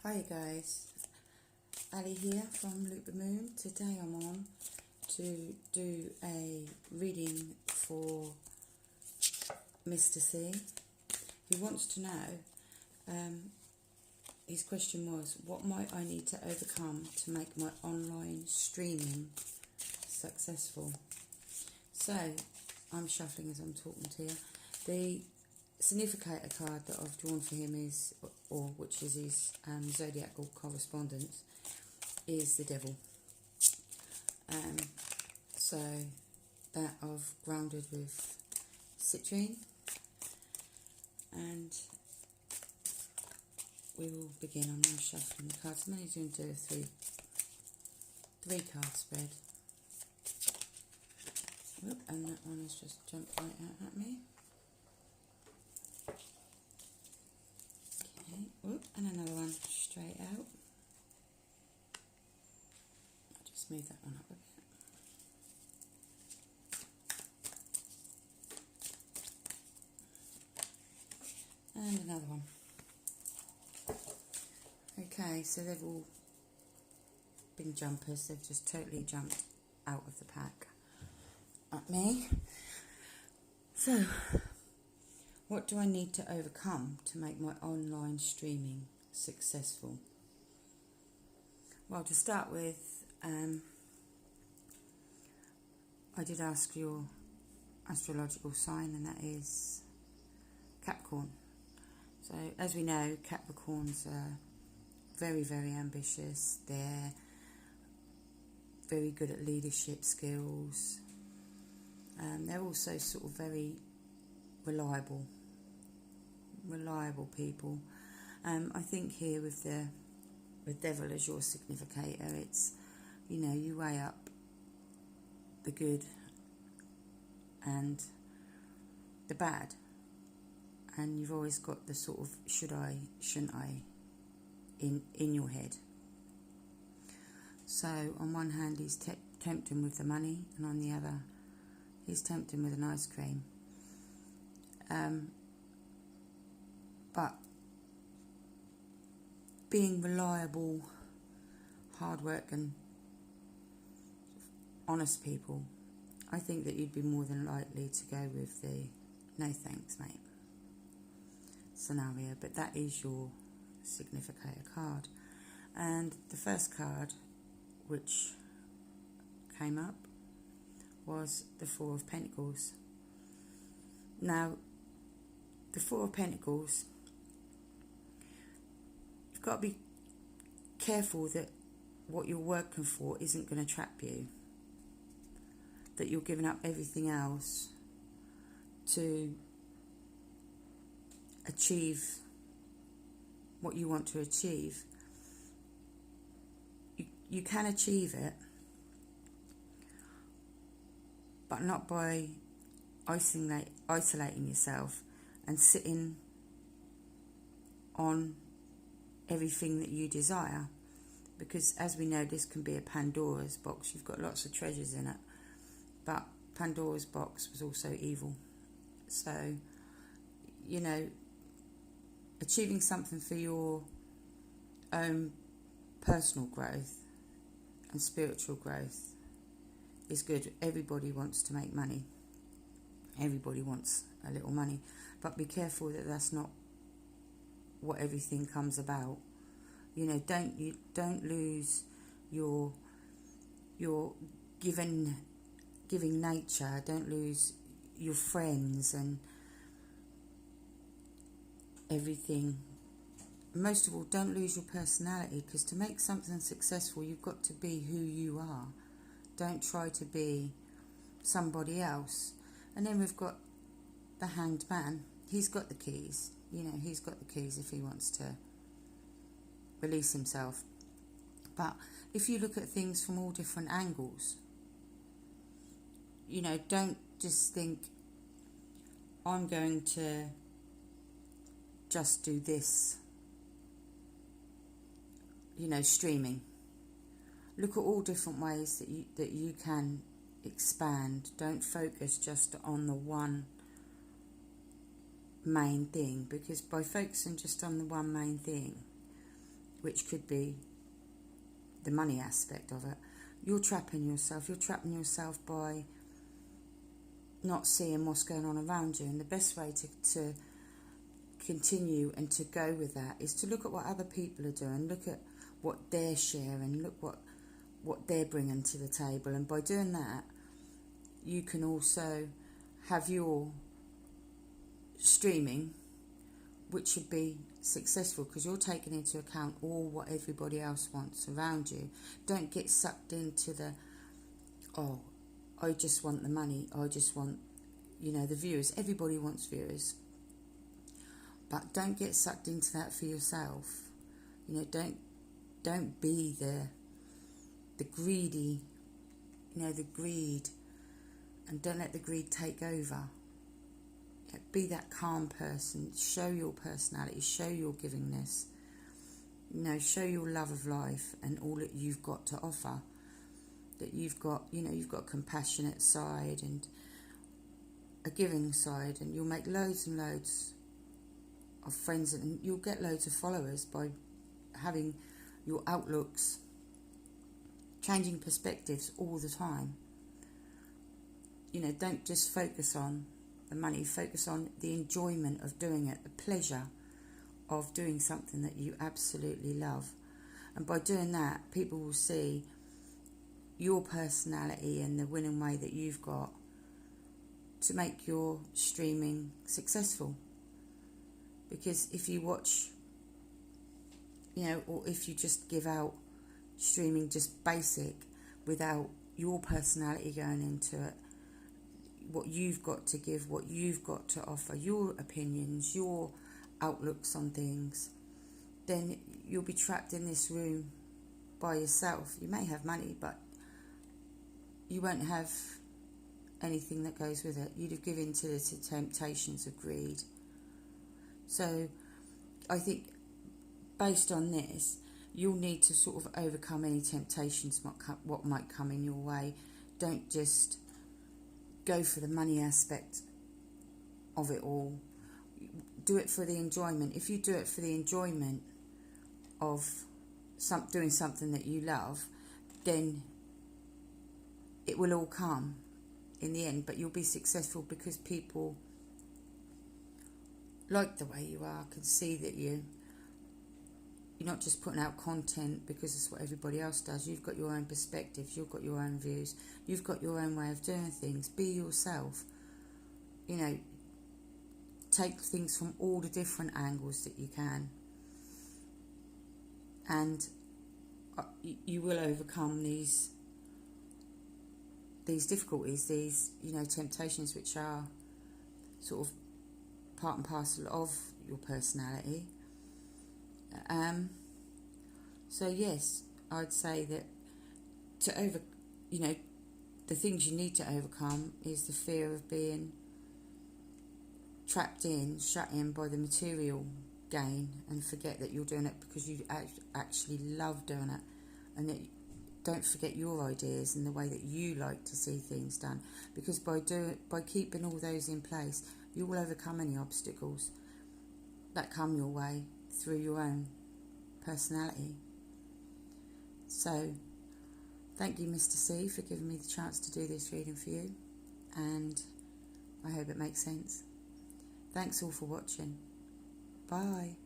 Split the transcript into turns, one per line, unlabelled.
Hi guys, Ali here from Loop the Moon. Today I'm on to do a reading for MrC. He wants to know, his question was, what might I need to overcome to make my online streaming successful? So, I'm shuffling as I'm talking to you. The significator card that I've drawn for him is, or which is his zodiacal correspondence, is the devil. So that I've grounded with citrine, and we will begin. I'm now shuffling the cards. I'm only doing a three card spread. Whoop, and that one has just jumped right out at me. Okay, whoop, and another one straight out. I'll just move that one up a bit. And another one. Okay, so they've all been jumpers. They've just totally jumped out of the pack at me. So, what do I need to overcome to make my online streaming successful? Well, to start with, I did ask your astrological sign, and that is Capricorn. So, as we know, Capricorns are very, very ambitious. They're very good at leadership skills. They're also sort of very reliable people. I think here with the devil as your significator, it's, you know, you weigh up the good and the bad, and you've always got the sort of should I, shouldn't I in your head. So on one hand he's tempting with the money, and on the other he's tempting with an ice cream. But being reliable, hard work and honest people, I think that you'd be more than likely to go with the no thanks mate scenario. But that is your significator card. And the first card which came up was the Four of Pentacles. Now, the Four of Pentacles, you've got to be careful that what you're working for isn't going to trap you, that you're giving up everything else to achieve what you want to achieve. You can achieve it, but not by isolating yourself and sitting on everything that you desire, because as we know, this can be a Pandora's box. You've got lots of treasures in it, but Pandora's box was also evil. So, you know, achieving something for your own personal growth and spiritual growth is good. Everybody wants to make money. Everybody wants a little money, but be careful that that's not what everything comes about. You know, don't lose your giving nature. Don't lose your friends and everything. Most of all, don't lose your personality, because to make something successful, you've got to be who you are. Don't try to be somebody else. And then we've got the Hanged Man. He's got the keys. You know, he's got the keys if he wants to release himself. But if you look at things from all different angles, you know, don't just think, I'm going to just do this, you know, streaming. Look at all different ways that you can expand. Don't focus just on the one main thing, because by focusing just on the one main thing, which could be the money aspect of it. You're trapping yourself. You're trapping yourself by not seeing what's going on around you. And the best way to continue and to go with that is to look at what other people are doing. Look at what they're sharing. Look what they're bringing to the table. And by doing that, you can also have your streaming, which should be successful, because you're taking into account all what everybody else wants around you. Don't get sucked into the, oh, I just want the money, I just want, the viewers. Everybody wants viewers, but don't get sucked into that for yourself. Don't be the greedy, the greed, and don't let the greed take over. Be that calm person. Show your personality. Show your givingness. Show your love of life and all that you've got to offer. That you've got a compassionate side and a giving side, and you'll make loads and loads of friends, and you'll get loads of followers by having your outlooks, changing perspectives all the time. Don't just focus on the money, focus on the enjoyment of doing it, the pleasure of doing something that you absolutely love. And by doing that, people will see your personality and the winning way that you've got to make your streaming successful. Because if you watch, or if you just give out streaming just basic without your personality going into it, what you've got to give, what you've got to offer, your opinions, your outlooks on things, then you'll be trapped in this room by yourself. You may have money, but you won't have anything that goes with it. You'd have given to the temptations of greed. So I think based on this, you'll need to sort of overcome any temptations what might come in your way. Don't just go for the money aspect of it all. Do it for the enjoyment. If you do it for the enjoyment of doing something that you love, then it will all come in the end. But you'll be successful because people like the way you are, can see that you're not just putting out content because it's what everybody else does. You've got your own perspectives, you've got your own views, you've got your own way of doing things. Be yourself. Take things from all the different angles that you can. And you will overcome these difficulties, these, temptations, which are sort of part and parcel of your personality. So yes, I'd say that the things you need to overcome is the fear of being shut in by the material gain, and forget that you're doing it because you actually love doing it, and that don't forget your ideas and the way that you like to see things done, because by keeping all those in place, you will overcome any obstacles that come your way through your own personality. So thank you, MrC, for giving me the chance to do this reading for you, and I hope it makes sense. Thanks all for watching. Bye.